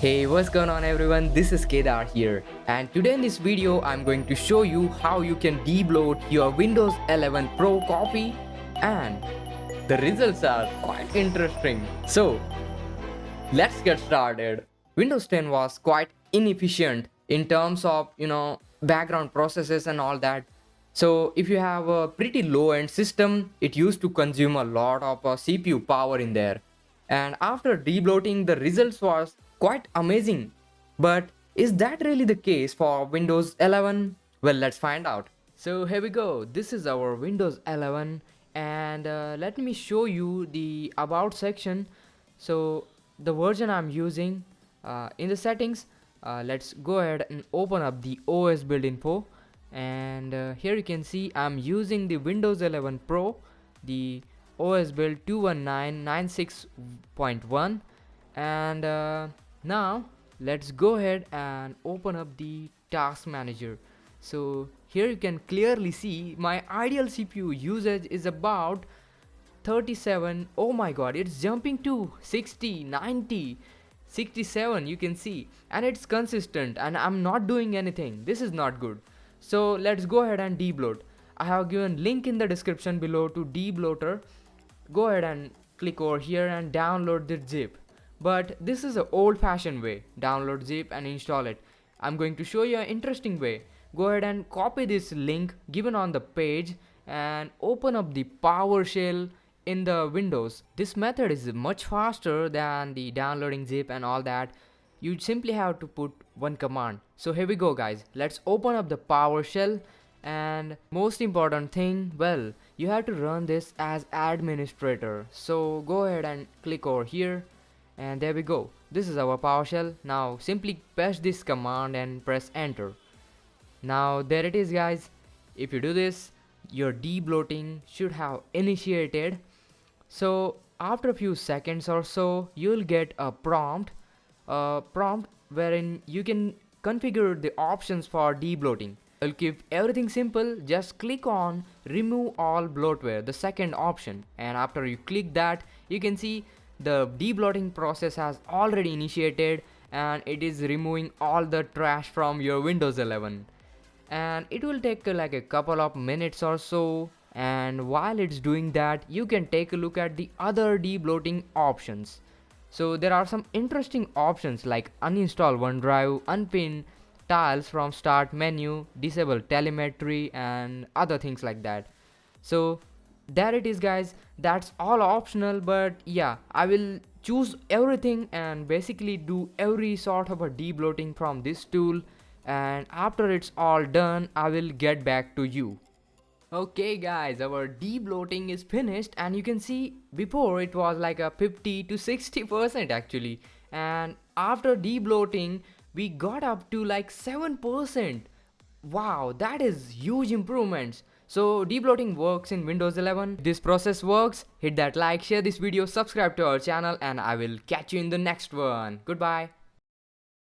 Hey, what's going on everyone? This is Kedar here, and today in this video I'm going to show you how you can debloat your Windows 11 Pro copy, and the results are quite interesting. So, let's get started. Windows 10 was quite inefficient in terms of, background processes and all that. So, if you have a pretty low end system, it used to consume a lot of CPU power in there. And after debloating, the results was quite amazing. But is that really the case for Windows 11? Well, let's find out. So here we go. This is our Windows 11, and let me show you the about section. So the version I'm using in the settings, let's go ahead and open up the OS build info, and here you can see I'm using the Windows 11 Pro, the OS build 219.96.1, and now let's go ahead and open up the task manager. So here you can clearly see my ideal CPU usage is about 37. Oh my god, it's jumping to 60, 90, 67, you can see, and it's consistent and I'm not doing anything. This is not good. So let's go ahead and debloat. I have given link in the description below to debloater. Go ahead and click over here and download the zip. But this is an old fashioned way. Download zip and install it. I'm going to show you an interesting way. Go ahead and copy this link given on the page and open up the PowerShell in the Windows. This method is much faster than the downloading zip and all that. You simply have to put one command. So here we go guys. Let's open up the PowerShell, and most important thing, well, you have to run this as administrator. So go ahead and click over here, and there we go. This is our PowerShell. Now simply paste this command and press enter. Now there it is guys. If you do this, your debloating should have initiated. So after a few seconds or so, you'll get a prompt wherein you can configure the options for debloating. I'll keep everything simple. Just click on remove all bloatware, the second option, and after you click that, you can see the debloating process has already initiated and it is removing all the trash from your Windows 11. And it will take like a couple of minutes or so, and while it's doing that, you can take a look at the other debloating options. So there are some interesting options like uninstall OneDrive, unpin tiles from start menu, disable telemetry, and other things like that. So there it is guys. That's all optional, but yeah, I will choose everything and basically do every sort of a debloating from this tool, and after it's all done, I will get back to you. Okay guys, our debloating is finished, and you can see before it was like a 50 to 60% actually, and after debloating we got up to like 7%. Wow, that is huge improvements. So debloating works in Windows 11. If this process works, hit that like, share this video, subscribe to our channel, and I will catch you in the next one. Goodbye.